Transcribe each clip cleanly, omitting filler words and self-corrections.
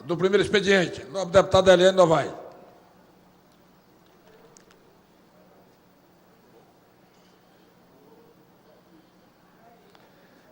do primeiro expediente. Nobre deputada Eliane Novaes.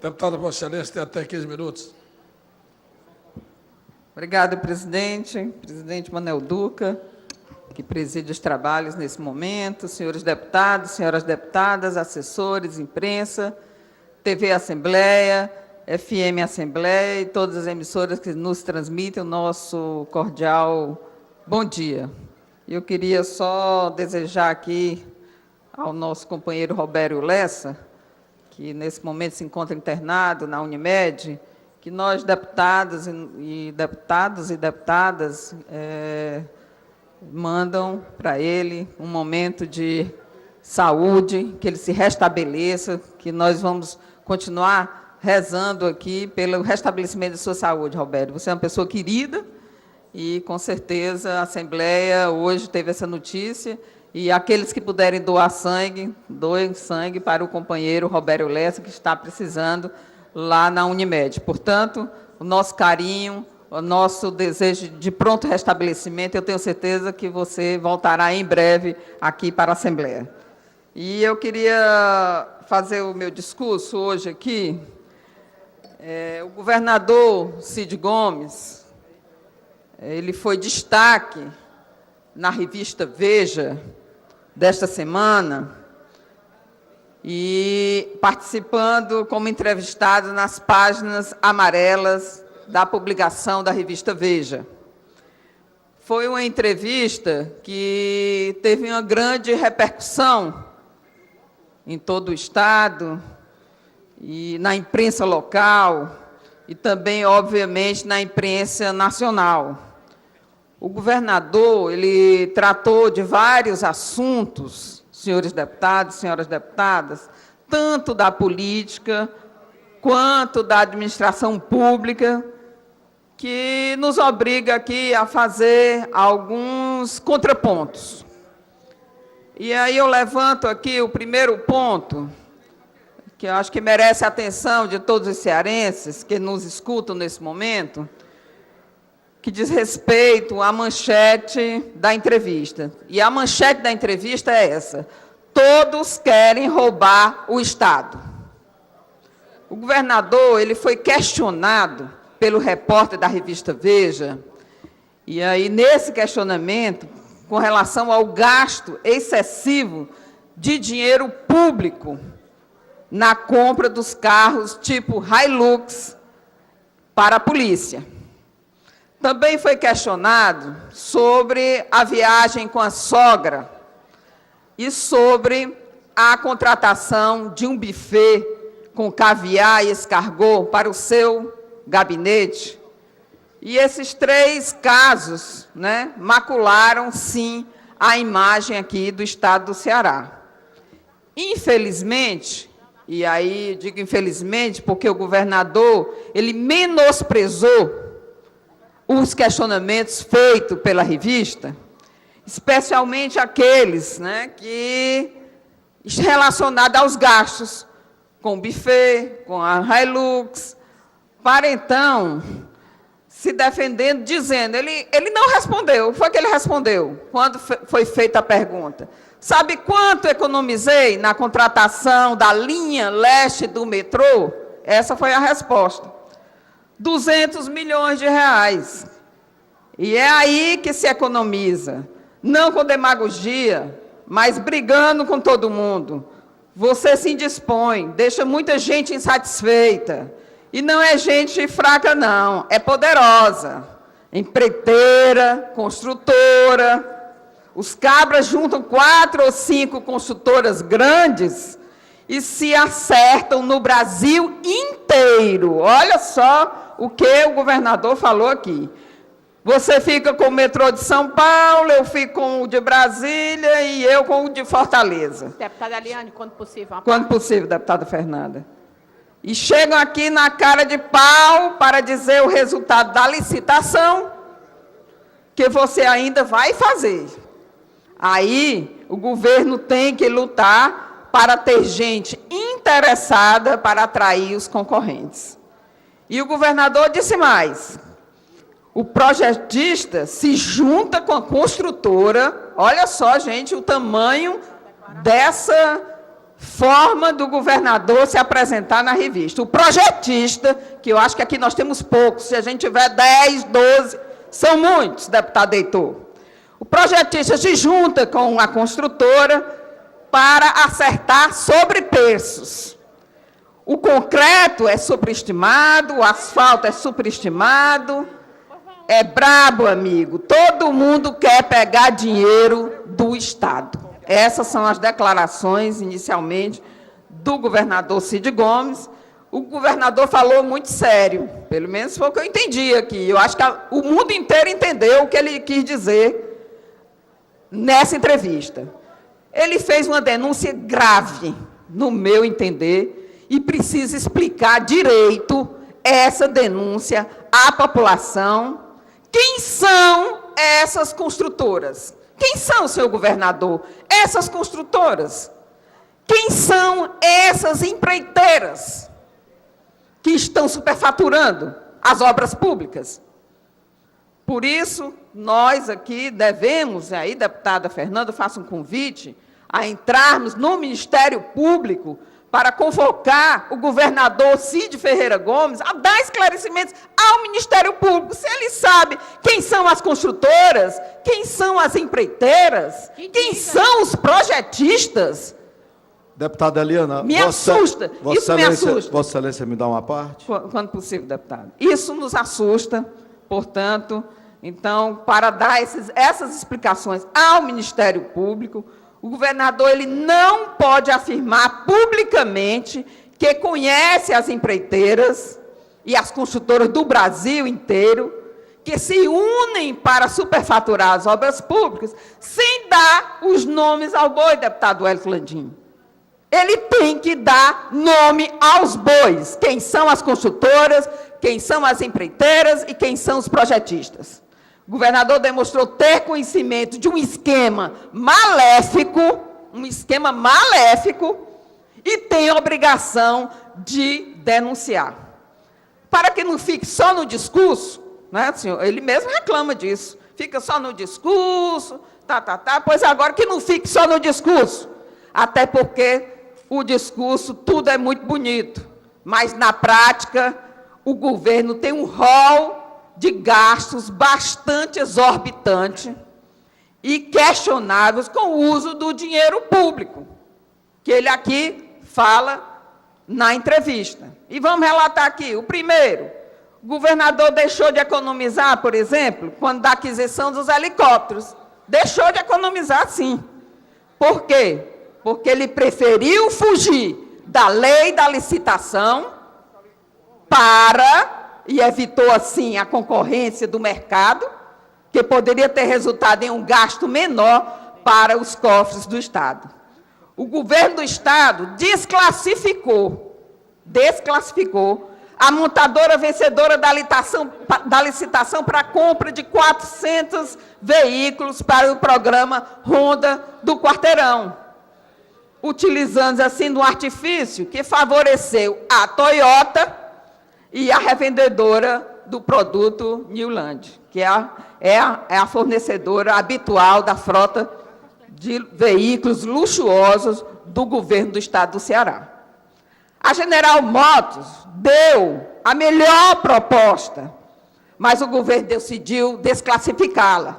Deputada, Vossa Excelência, tem até 15 minutos. Obrigada, presidente. Presidente Manuel Duca, que preside os trabalhos nesse momento, senhores deputados, senhoras deputadas, assessores, imprensa, TV Assembleia, FM Assembleia e todas as emissoras que nos transmitem o nosso cordial bom dia. Eu queria só desejar aqui ao nosso companheiro Robério Lessa, que nesse momento se encontra internado na Unimed, que nós, deputados e deputadas, mandam para ele um momento de saúde, que ele se restabeleça, que nós vamos continuar rezando aqui pelo restabelecimento de sua saúde, Roberto. Você é uma pessoa querida e, com certeza, a Assembleia hoje teve essa notícia e aqueles que puderem doar sangue, doem sangue para o companheiro Robério Lessa, que está precisando lá na Unimed. Portanto, o nosso carinho, o nosso desejo de pronto restabelecimento, eu tenho certeza que você voltará em breve aqui para a Assembleia. E eu queria fazer o meu discurso hoje aqui. O governador Cid Gomes, ele foi destaque na revista Veja desta semana e participando como entrevistado nas páginas amarelas da publicação da revista Veja. Foi uma entrevista que teve uma grande repercussão em todo o Estado e na imprensa local e também, obviamente, na imprensa nacional. O governador, ele tratou de vários assuntos, senhores deputados, senhoras deputadas, tanto da política quanto da administração pública, que nos obriga aqui a fazer alguns contrapontos. E aí eu levanto aqui o primeiro ponto, que eu acho que merece a atenção de todos os cearenses que nos escutam nesse momento, que diz respeito à manchete da entrevista. E a manchete da entrevista é essa: todos querem roubar o Estado. O governador, ele foi questionado pelo repórter da revista Veja, e aí, nesse questionamento, com relação ao gasto excessivo de dinheiro público na compra dos carros tipo Hilux para a polícia. Também foi questionado sobre a viagem com a sogra e sobre a contratação de um buffet com caviar e escargot para o seu gabinete. E esses três casos, né, macularam, sim, a imagem aqui do Estado do Ceará. Infelizmente, e aí digo infelizmente porque o governador, ele menosprezou os questionamentos feitos pela revista, especialmente aqueles, né, que relacionados aos gastos com o buffet, com a Hilux, para então se defendendo, dizendo, ele não respondeu, foi que ele respondeu, quando foi feita a pergunta. Sabe quanto economizei na contratação da linha leste do metrô? Essa foi a resposta. 200 milhões de reais. E é aí que se economiza, não com demagogia, mas brigando com todo mundo. Você se indispõe, deixa muita gente insatisfeita. E não é gente fraca, não, é poderosa, empreiteira, construtora. Os cabras juntam 4 ou 5 construtoras grandes e se acertam no Brasil inteiro. Olha só o que o governador falou aqui. Você fica com o metrô de São Paulo, eu fico com o de Brasília e eu com o de Fortaleza. Deputada Eliane, quando possível. Quando possível, deputada Fernanda. E chegam aqui na cara de pau para dizer o resultado da licitação que você ainda vai fazer. Aí, o governo tem que lutar para ter gente interessada para atrair os concorrentes. E o governador disse mais: o projetista se junta com a construtora. Olha só, gente, o tamanho dessa forma do governador se apresentar na revista. O projetista, que eu acho que aqui nós temos poucos, se a gente tiver 10, 12, são muitos, deputado Heitor. O projetista se junta com a construtora para acertar sobrepreços. O concreto é superestimado, o asfalto é superestimado. É brabo, amigo. Todo mundo quer pegar dinheiro do Estado. Essas são as declarações, inicialmente, do governador Cid Gomes. O governador falou muito sério, pelo menos foi o que eu entendi aqui. Eu acho que o mundo inteiro entendeu o que ele quis dizer nessa entrevista. Ele fez uma denúncia grave, no meu entender, e precisa explicar direito essa denúncia à população. Quem são essas construtoras? Quem são, senhor governador? Essas construtoras? Quem são essas empreiteiras que estão superfaturando as obras públicas? Por isso, nós aqui devemos, aí, deputada Fernanda, faço um convite, a entrarmos no Ministério Público para convocar o governador Cid Ferreira Gomes a dar esclarecimentos ao Ministério Público. Se ele sabe quem são as construtoras, quem são as empreiteiras, quem são os projetistas. Deputada Eliana, Me assusta, isso me assusta. Vossa Excelência me dá uma parte? Quando possível, deputado. Isso nos assusta, portanto, então, para dar essas explicações ao Ministério Público, o governador ele não pode afirmar publicamente que conhece as empreiteiras e as construtoras do Brasil inteiro, que se unem para superfaturar as obras públicas, sem dar os nomes ao boi, deputado Wellington Landim. Ele tem que dar nome aos bois, quem são as construtoras, quem são as empreiteiras e quem são os projetistas. O governador demonstrou ter conhecimento de um esquema maléfico, e tem a obrigação de denunciar. Para que não fique só no discurso, né, senhor? Ele mesmo reclama disso. Fica só no discurso, pois agora que não fique só no discurso. Até porque o discurso, tudo é muito bonito, mas na prática, o governo tem um rol de gastos bastante exorbitante e questionáveis com o uso do dinheiro público, que ele aqui fala na entrevista. E vamos relatar aqui. O primeiro, o governador deixou de economizar, por exemplo, quando da aquisição dos helicópteros. Deixou de economizar, sim. Por quê? Porque ele preferiu fugir da lei da licitação e evitou, assim, a concorrência do mercado, que poderia ter resultado em um gasto menor para os cofres do Estado. O governo do Estado desclassificou a montadora vencedora da licitação para a compra de 400 veículos para o programa Ronda do Quarteirão, utilizando, assim, um artifício que favoreceu a Toyota e a revendedora do produto Newland, que é a fornecedora habitual da frota de veículos luxuosos do governo do Estado do Ceará. A General Motors deu a melhor proposta, mas o governo decidiu desclassificá-la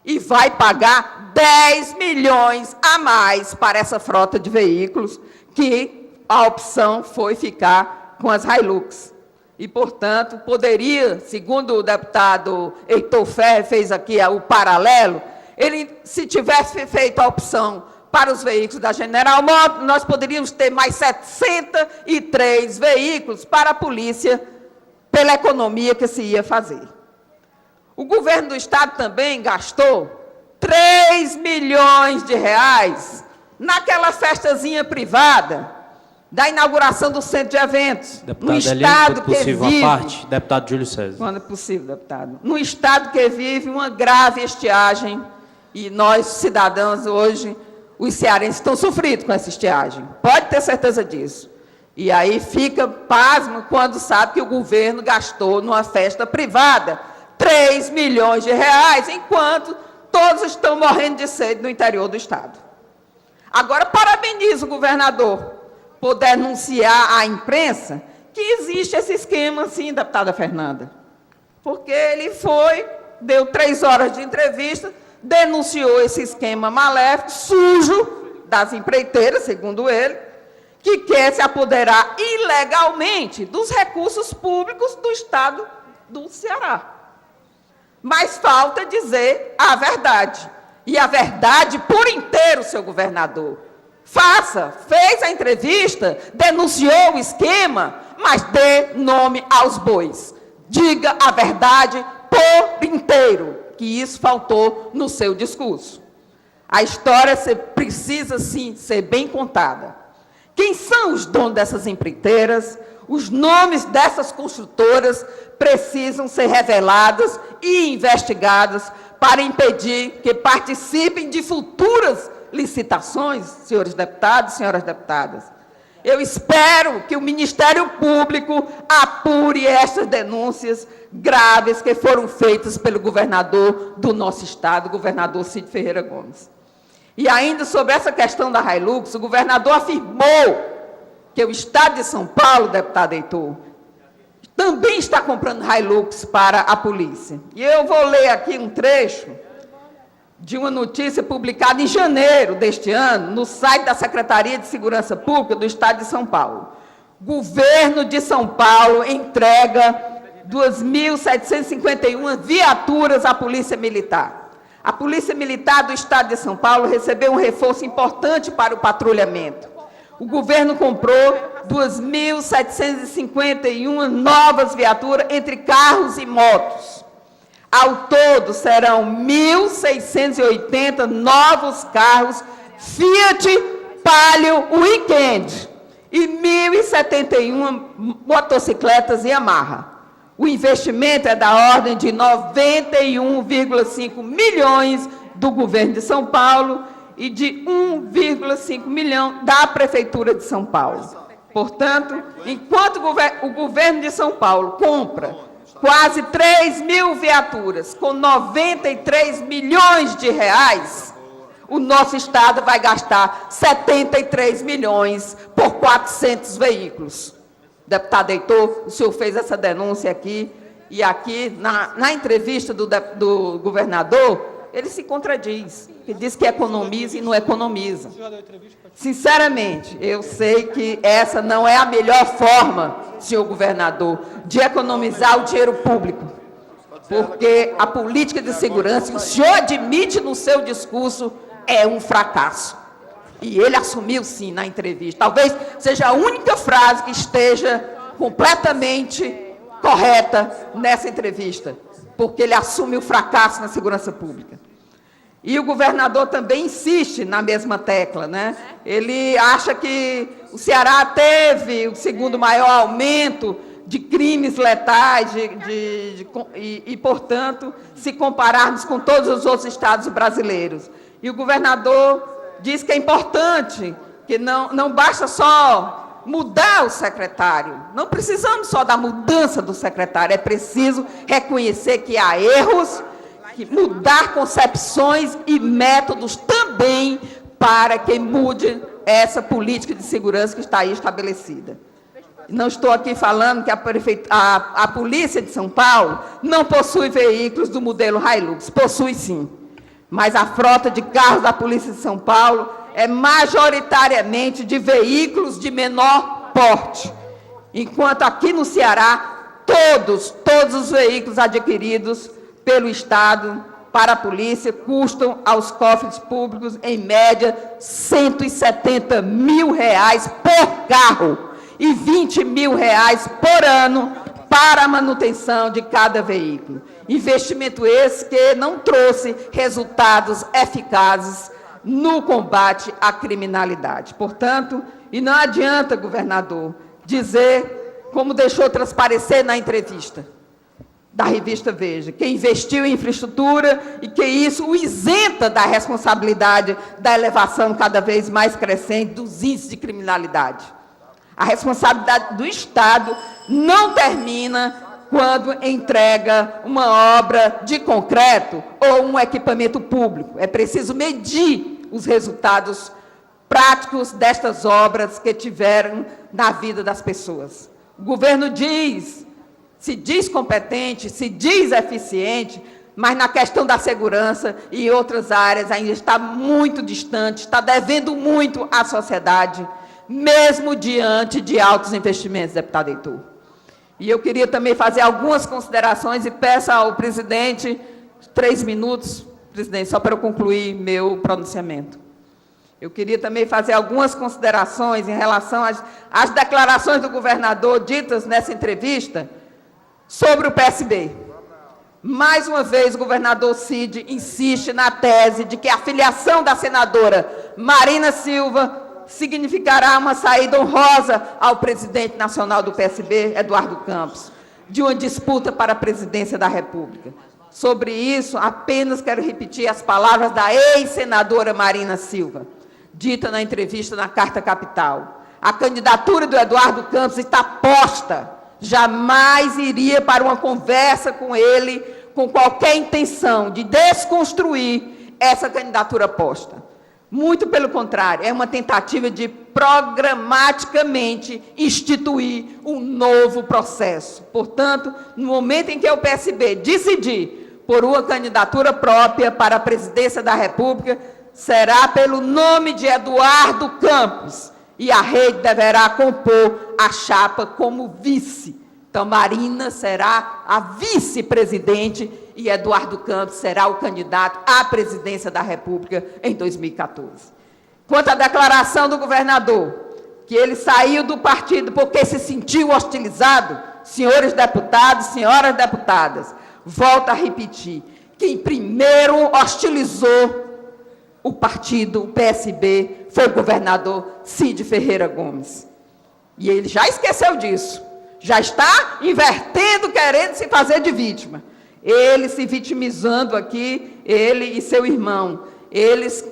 e vai pagar 10 milhões a mais para essa frota de veículos, que a opção foi ficar com as Hilux. E, portanto, poderia, segundo o deputado Heitor Ferrer fez aqui o paralelo, ele, se tivesse feito a opção para os veículos da General Motors, nós poderíamos ter mais 63 veículos para a polícia, pela economia que se ia fazer. O governo do Estado também gastou 3 milhões de reais naquela festazinha privada da inauguração do centro de eventos. Deputado no Estado que vive... a parte, deputado Júlio César. Quando é possível, deputado. No Estado que vive uma grave estiagem, e nós, cidadãos, hoje, os cearenses estão sofrendo com essa estiagem. Pode ter certeza disso. E aí fica pasmo quando sabe que o governo gastou numa festa privada 3 milhões de reais, enquanto todos estão morrendo de sede no interior do Estado. Agora, parabenizo o governador por denunciar à imprensa que existe esse esquema, sim, deputada Fernanda. Porque ele deu 3 horas de entrevista, denunciou esse esquema maléfico, sujo, das empreiteiras, segundo ele, que quer se apoderar ilegalmente dos recursos públicos do Estado do Ceará. Mas falta dizer a verdade. E a verdade por inteiro, seu governador. Fez a entrevista, denunciou o esquema, mas dê nome aos bois. Diga a verdade por inteiro, que isso faltou no seu discurso. A história precisa, sim, ser bem contada. Quem são os donos dessas empreiteiras? Os nomes dessas construtoras precisam ser revelados e investigados para impedir que participem de futuras licitações, senhores deputados e senhoras deputadas. Eu espero que o Ministério Público apure estas denúncias graves que foram feitas pelo governador do nosso Estado, o governador Cid Ferreira Gomes. E ainda sobre essa questão da Hilux, o governador afirmou que o Estado de São Paulo, deputado Heitor, também está comprando Hilux para a polícia. E eu vou ler aqui um trecho de uma notícia publicada em janeiro deste ano, no site da Secretaria de Segurança Pública do Estado de São Paulo. Governo de São Paulo entrega 2.751 viaturas à Polícia Militar. A Polícia Militar do Estado de São Paulo recebeu um reforço importante para o patrulhamento. O governo comprou 2.751 novas viaturas entre carros e motos. Ao todo, serão 1.680 novos carros Fiat Palio Weekend e 1.071 motocicletas Yamaha. O investimento é da ordem de 91,5 milhões do governo de São Paulo e de 1,5 milhão da Prefeitura de São Paulo. Portanto, enquanto o governo de São Paulo compra quase 3 mil viaturas com 93 milhões de reais, o nosso Estado vai gastar 73 milhões por 400 veículos. Deputado Heitor, o senhor fez essa denúncia aqui, e aqui, na entrevista do governador, ele se contradiz, ele diz que economiza e não economiza. Sinceramente, eu sei que essa não é a melhor forma, senhor governador, de economizar o dinheiro público, porque a política de segurança, que o senhor admite no seu discurso, é um fracasso. E ele assumiu, sim, na entrevista. Talvez seja a única frase que esteja completamente correta nessa entrevista, porque ele assume o fracasso na segurança pública. E o governador também insiste na mesma tecla, né? Ele acha que o Ceará teve o segundo maior aumento de crimes letais e, portanto, se compararmos com todos os outros estados brasileiros. E o governador diz que é importante, que não basta só mudar o secretário, não precisamos só da mudança do secretário, é preciso reconhecer que há erros, que mudar concepções e métodos também para que mude essa política de segurança que está aí estabelecida. Não estou aqui falando que a Polícia de São Paulo não possui veículos do modelo Hilux, possui sim. Mas a frota de carros da Polícia de São Paulo é majoritariamente de veículos de menor porte. Enquanto aqui no Ceará, todos os veículos adquiridos pelo Estado para a polícia custam aos cofres públicos, em média, R$ 170 mil por carro e R$ 20 mil por ano para a manutenção de cada veículo. Investimento esse que não trouxe resultados eficazes no combate à criminalidade. Portanto, e não adianta, governador, dizer, como deixou transparecer na entrevista da revista Veja, que investiu em infraestrutura e que isso o isenta da responsabilidade da elevação cada vez mais crescente dos índices de criminalidade. A responsabilidade do Estado não termina quando entrega uma obra de concreto ou um equipamento público. É preciso medir os resultados práticos destas obras que tiveram na vida das pessoas. O governo se diz competente, se diz eficiente, mas na questão da segurança e outras áreas ainda está muito distante, está devendo muito à sociedade, mesmo diante de altos investimentos, deputado Heitor. E eu queria também fazer algumas considerações e peço ao presidente 3 minutos, presidente, só para eu concluir meu pronunciamento. Eu queria também fazer algumas considerações em relação às declarações do governador ditas nessa entrevista sobre o PSB. Mais uma vez, o governador Cid insiste na tese de que a filiação da senadora Marina Silva significará uma saída honrosa ao presidente nacional do PSB, Eduardo Campos, de uma disputa para a presidência da República. Sobre isso, apenas quero repetir as palavras da ex-senadora Marina Silva, dita na entrevista na Carta Capital. A candidatura do Eduardo Campos está posta. Jamais iria para uma conversa com ele com qualquer intenção de desconstruir essa candidatura posta. Muito pelo contrário, é uma tentativa de programaticamente instituir um novo processo. Portanto, no momento em que o PSB decidir por uma candidatura própria para a presidência da República, será pelo nome de Eduardo Campos, e a rede deverá compor a chapa como vice. Então, Marina será a vice-presidente e Eduardo Campos será o candidato à presidência da República em 2014. Quanto à declaração do governador, que ele saiu do partido porque se sentiu hostilizado, senhores deputados, senhoras deputadas, volto a repetir, quem primeiro hostilizou o partido, o PSB, foi o governador Cid Ferreira Gomes. E ele já esqueceu disso. Já está invertendo, querendo se fazer de vítima. Ele se vitimizando aqui, ele e seu irmão. Eles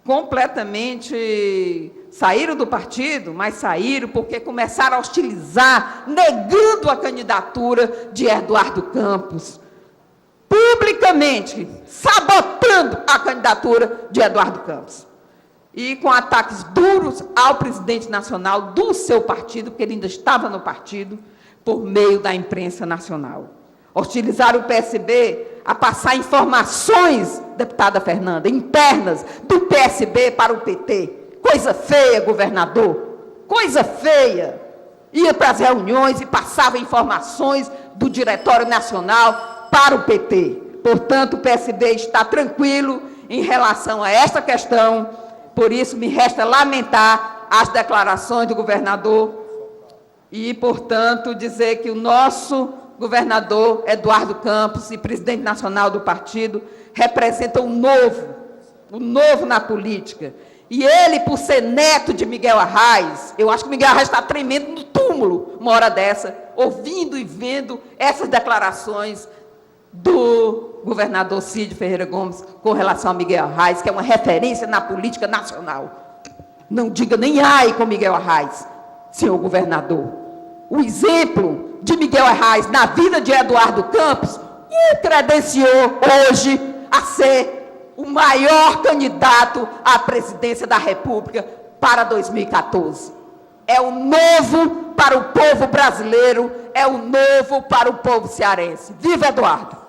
completamente saíram do partido, mas saíram porque começaram a hostilizar, negando a candidatura de Eduardo Campos, publicamente, sabotando a candidatura de Eduardo Campos. E com ataques duros ao presidente nacional do seu partido, porque ele ainda estava no partido, por meio da imprensa nacional. Hostilizaram o PSB a passar informações, deputada Fernanda, internas do PSB para o PT. Coisa feia, governador, coisa feia. Ia para as reuniões e passava informações do Diretório Nacional para o PT. Portanto, o PSB está tranquilo em relação a esta questão. Por isso, me resta lamentar as declarações do governador e, portanto, dizer que o nosso governador Eduardo Campos e presidente nacional do partido representa o novo na política. E ele, por ser neto de Miguel Arraes, eu acho que Miguel Arraes está tremendo no túmulo, uma hora dessa, ouvindo e vendo essas declarações do governador Cid Ferreira Gomes com relação a Miguel Arraes, que é uma referência na política nacional. Não diga nem ai com Miguel Arraes, senhor governador. O exemplo de Miguel Arraes na vida de Eduardo Campos o credenciou hoje a ser o maior candidato à presidência da República para 2014. É o novo para o povo brasileiro, é o novo para o povo cearense. Viva Eduardo!